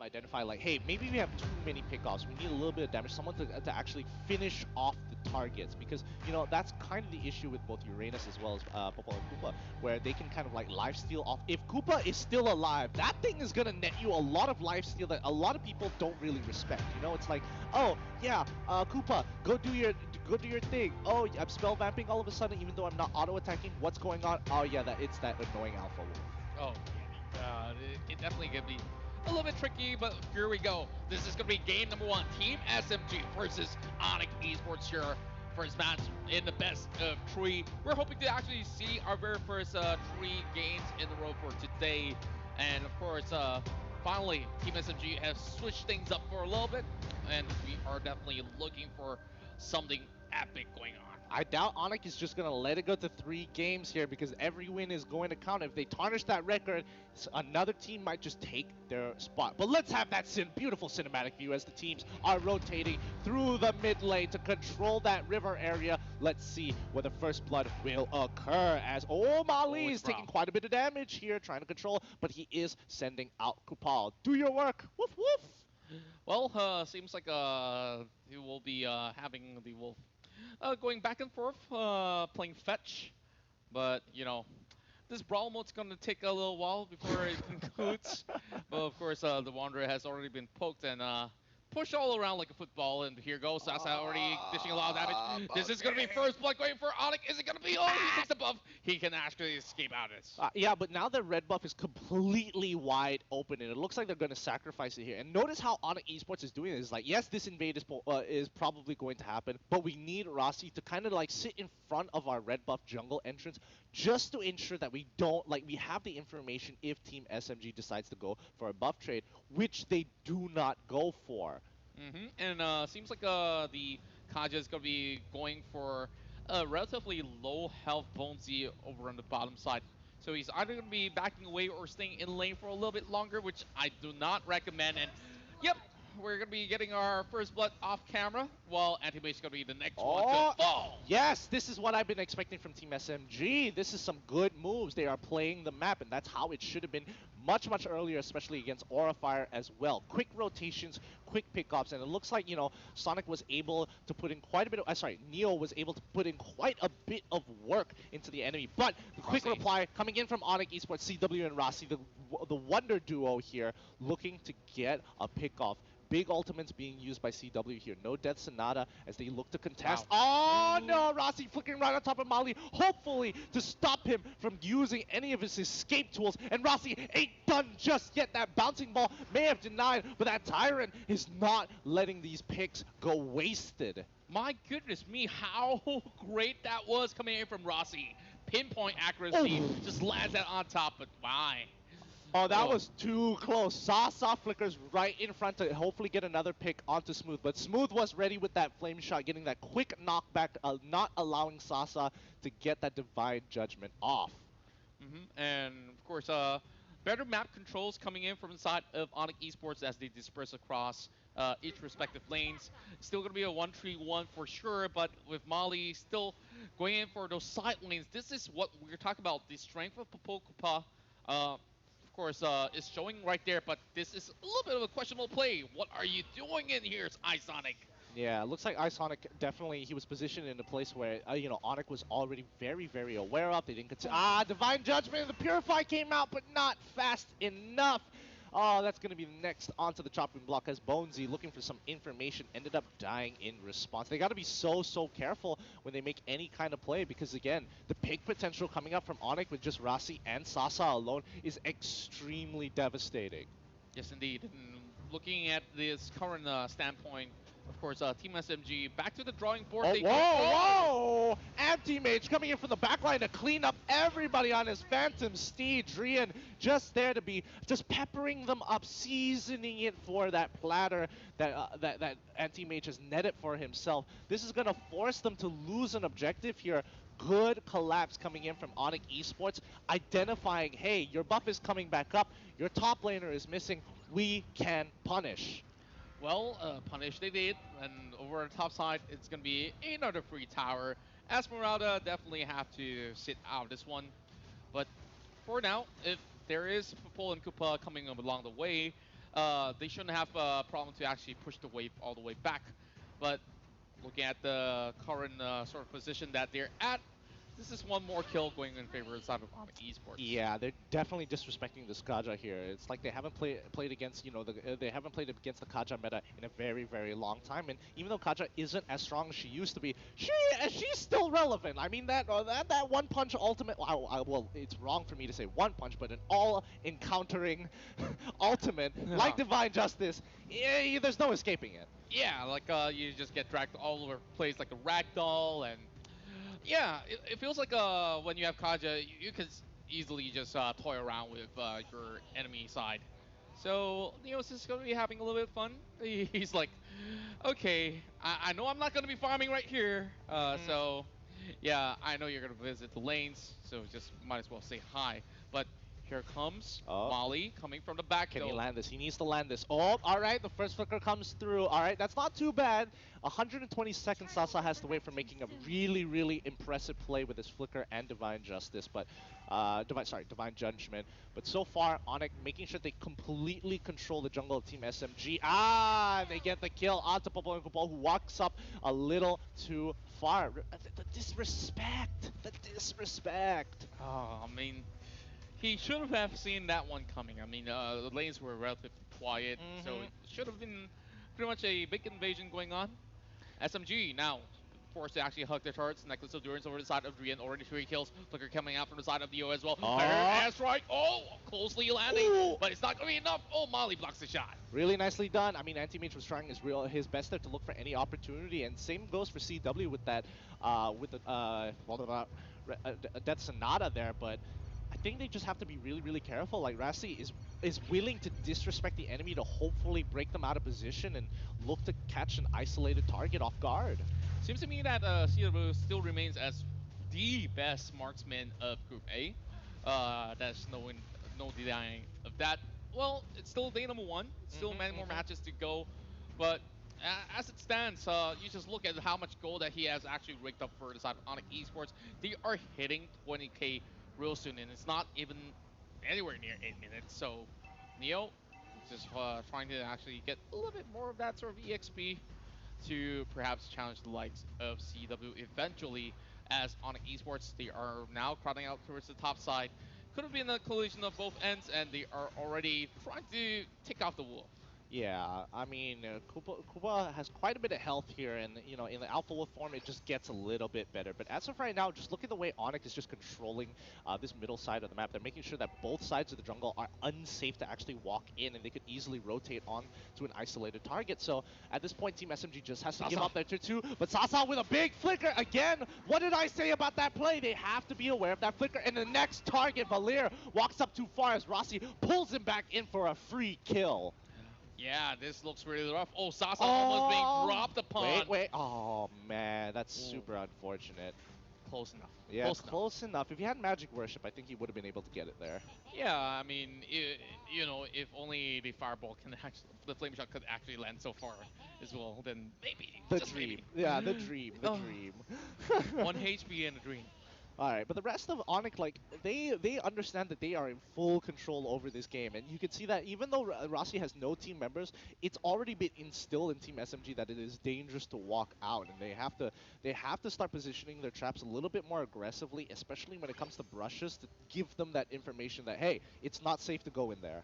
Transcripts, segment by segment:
identify like, hey, maybe we have too many pickoffs. We need a little bit of damage, someone to actually finish off the targets, because that's kind of the issue with both Uranus as well as Popol and Koopa, where they can kind of like lifesteal off. If Koopa is still alive, that thing is gonna net you a lot of lifesteal that a lot of people don't really respect. It's like, oh yeah, Koopa, go do your thing. Oh, I'm spell vamping all of a sudden, even though I'm not auto attacking. What's going on? Oh yeah, it's that annoying alpha wolf. Oh, it definitely could be a little bit tricky, but here we go. This is going to be game number 1. Team SMG versus Onic Esports here. First match in the best of 3. We're hoping to actually see our very first 3 games in a row for today. And of course, finally, Team SMG has switched things up for a little bit, and we are definitely looking for something epic going on. I doubt Onic is just going to let it go to 3 games here, because every win is going to count. If they tarnish that record, another team might just take their spot. But let's have that beautiful cinematic view as the teams are rotating through the mid lane to control that river area. Let's see where the first blood will occur, as Mali is taking quite a bit of damage here, trying to control, but he is sending out Kupal. Do your work. Woof woof. Well, seems like he will be having the wolf going back and forth, playing fetch. But, this brawl mode's going to take a little while before it concludes. But, of course, the Wanderer has already been poked and pushed all around like a football. And here goes Sasa already dishing a lot of damage. This is going to be first blood going for Onic. Is it going to be? Oh, he takes the buff. He can actually escape out of this. Yeah, but now the red buff is completely wide open, and it looks like they're going to sacrifice it here. And notice how Onic Esports is doing it. It's like, yes, this invade is probably going to happen, but we need Rossi to kind of like sit in front of our red buff jungle entrance just to ensure that we don't, like, we have the information if Team SMG decides to go for a buff trade, which they do not go for. And seems like the Kaja is going to be going for a relatively low health Bonesy over on the bottom side. So he's either going to be backing away or staying in lane for a little bit longer, which I do not recommend. And yep, we're going to be getting our first blood off camera, while Anti-Mage is going to be the next one to fall. Yes, this is what I've been expecting from Team SMG. This is some good moves. They are playing the map, and that's how it should have been much, much earlier, especially against Aura Fire as well. Quick rotations, quick pickups, and it looks like, Sonic was able to put in quite a bit of, Neo was able to put in quite a bit of work into the enemy. But the quick reply coming in from Onic Esports, CW and Rossi, the Wonder duo here, looking to get a pickoff. Big ultimates being used by CW here. No Death Sonata as they look to contest. Wow. Oh no, Rossi flicking right on top of Mali, hopefully to stop him from using any of his escape tools. And Rossi ain't done just yet. That bouncing ball may have denied, but that Tyrant is not letting these picks go wasted. My goodness me, how great that was coming in from Rossi. Pinpoint accuracy, just lands that on top, but why? Oh, that was too close. Sasa flickers right in front to hopefully get another pick onto Smooth. But Smooth was ready with that flame shot, getting that quick knockback, not allowing Sasa to get that Divine Judgment off. And, of course, better map controls coming in from inside of Onic Esports as they disperse across each respective lanes. Still going to be a 1-3-1 for sure, but with Mali still going in for those side lanes, this is what we're talking about. The strength of Popokupa. Of course, is showing right there, but this is a little bit of a questionable play. What are you doing in here, iSonic? Yeah, it looks like iSonic definitely, he was positioned in a place where, Onic was already very, very aware of. They didn't consider, Divine Judgment, the Purify came out, but not fast enough. Oh, that's going to be next onto the chopping block as Bonesy, looking for some information, ended up dying in response. They got to be so careful when they make any kind of play, because, again, the pick potential coming up from Onic with just Rossi and Sasa alone is extremely devastating. Yes, indeed. And looking at this current standpoint, of course, Team SMG back to the drawing board. Whoa! Anti-Mage coming in from the backline to clean up everybody on his Phantom Steed. Drian just there to be just peppering them up, seasoning it for that platter that Anti-Mage has netted for himself. This is going to force them to lose an objective here. Good collapse coming in from Onic Esports, identifying, hey, your buff is coming back up, your top laner is missing, we can punish. Well, punish they did, and over on the top side, it's going to be another free tower. Esmeralda definitely have to sit out this one. But for now, if there is Popol and Koopa coming along the way, they shouldn't have a problem to actually push the wave all the way back. But looking at the current sort of position that they're at, this is one more kill going in favor of the side of Onic Esports. Yeah, they're definitely disrespecting this Kaja here. It's like they haven't played against, they haven't played against the Kaja meta in a very, very long time. And even though Kaja isn't as strong as she used to be, she's still relevant. I mean that one punch ultimate. Well, it's wrong for me to say one punch, but an all encountering ultimate like Divine Justice, there's no escaping it. Yeah, like you just get dragged all over the place like a ragdoll, and yeah, it feels like when you have Kaja, you can easily just toy around with your enemy side. So Neos is going to be having a little bit of fun. He's like, okay, I know I'm not going to be farming right here, so yeah, I know you're going to visit the lanes, so just might as well say hi. But here comes Molly coming from the back. Can he land this? He needs to land this. Oh, all right. The first flicker comes through. All right, that's not too bad. 120 seconds Sasa has to wait for making a really, really impressive play with his flicker and Divine Justice, but Divine Judgment. But so far, Onic making sure they completely control the jungle of Team SMG. And they get the kill onto Popo and Kupo, who walks up a little too far. The disrespect. The disrespect. Oh, I mean, he should have seen that one coming. I mean, the lanes were relatively quiet, so it should have been pretty much a big invasion going on. SMG now forced to actually hug their turrets. Necklace of Durance over the side of Drian, already 3 kills. Flicker coming out from the side of Dio as well. Airstrike, closely landing, but it's not going to be enough. Oh, Molly blocks the shot. Really nicely done. I mean, Anti-Mage was trying his best there to look for any opportunity, and same goes for CW with that, Death Sonata there, but I think they just have to be really, really careful. Like, Rassi is willing to disrespect the enemy to hopefully break them out of position and look to catch an isolated target off guard. Seems to me that CW still remains as the best marksman of Group A. There's no denying of that. Well, it's still day number 1. Still many more matches to go. But as it stands, you just look at how much gold that he has actually rigged up for the side of Onic Esports. They are hitting 20k real soon, and it's not even anywhere near 8 minutes. So Neo just trying to actually get a little bit more of that sort of EXP to perhaps challenge the likes of CW eventually, as Onic Esports, they are now crowding out towards the top side. Could have been a collision of both ends, and they are already trying to take off the wolf. Yeah, I mean, Kuba has quite a bit of health here, and in the Alpha Wolf form, it just gets a little bit better. But as of right now, just look at the way Onic is just controlling this middle side of the map. They're making sure that both sides of the jungle are unsafe to actually walk in, and they could easily rotate on to an isolated target. So at this point, Team SMG just has to give up their tier 2. But Sasa with a big flicker again. What did I say about that play? They have to be aware of that flicker. And the next target, Valir, walks up too far as Rossi pulls him back in for a free kill. Yeah, this looks really rough. Oh, Sasa almost being dropped upon. Wait. Oh, man. That's super unfortunate. Close enough. Yeah, close enough. If he had Magic Worship, I think he would have been able to get it there. Yeah, I mean, if only the Fireball can actually, the Flame Shot could actually land so far as well, then maybe. The dream. Maybe. Yeah, the dream. The dream. 1 HP and a dream. Alright, but the rest of Onic, like, they understand that they are in full control over this game. And you can see that even though Rossi has no team members, it's already been instilled in Team SMG that it is dangerous to walk out. And they have to start positioning their traps a little bit more aggressively, especially when it comes to brushes, to give them that information that, hey, it's not safe to go in there.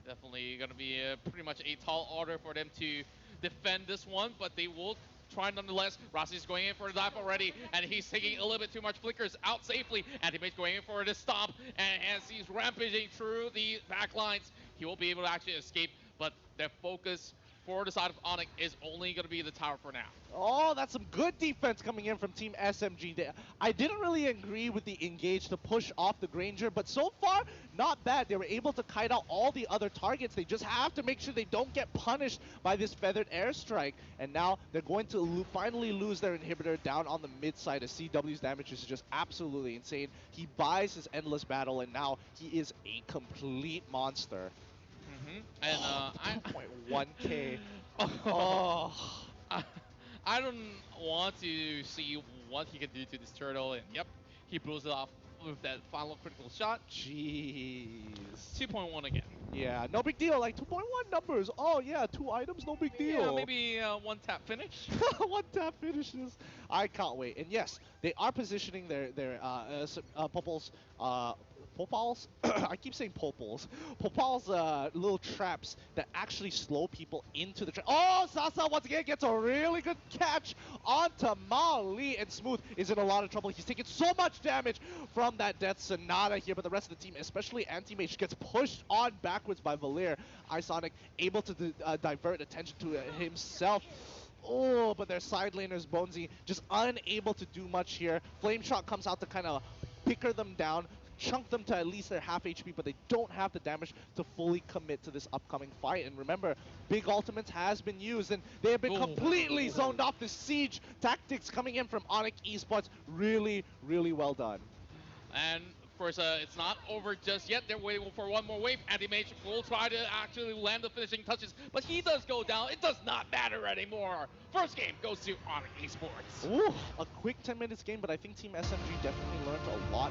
Definitely going to be pretty much a tall order for them to defend this one, but they will try nonetheless. Rossi's going in for the dive already, and he's taking a little bit too much flickers out safely. Anti-Mage's going in for the stomp, and as he's rampaging through the back lines, he will be able to actually escape, but their focus for the side of Onic is only going to be the tower for now. Oh, that's some good defense coming in from Team SMG. I didn't really agree with the engage to push off the Granger, but so far, not bad. They were able to kite out all the other targets. They just have to make sure they don't get punished by this feathered airstrike. And now they're going to finally lose their inhibitor down on the mid side as CW's damage is just absolutely insane. He buys his endless battle, and now he is a complete monster. And 1.1k. Oh. I don't want to see what he can do to this turtle, and yep, he blows it off with that final critical shot. Jeez. 2.1 again. Yeah, no big deal. Like 2.1 numbers. Oh yeah, 2 items, no big Yeah, deal. maybe one tap finish. One tap finishes. I can't wait. And yes, they are positioning their Popals, Popals. I keep saying Popals. Popals little traps that actually slow people into the trap. Oh, Sasa once again gets a really good catch onto Mali, and Smooth is in a lot of trouble. He's taking so much damage from that Death Sonata here, but the rest of the team, especially Anti-Mage, gets pushed on backwards by Valir. Isonic able to divert attention to himself. Oh, but their side laners, Bonesy, just unable to do much here. Flame Shot comes out to kind of picker them down, chunk them to at least their half HP, but they don't have the damage to fully commit to this upcoming fight. And remember, big ultimates has been used, and they have been completely zoned off. The siege tactics coming in from Onic Esports, really, really well done. And of course, it's not over just yet. They're waiting for one more wave. Anti-Mage will try to actually land the finishing touches, but he does go down. It does not matter anymore. First game goes to Onic Esports. Ooh, a quick 10 minutes game, but I think Team SMG definitely learned a lot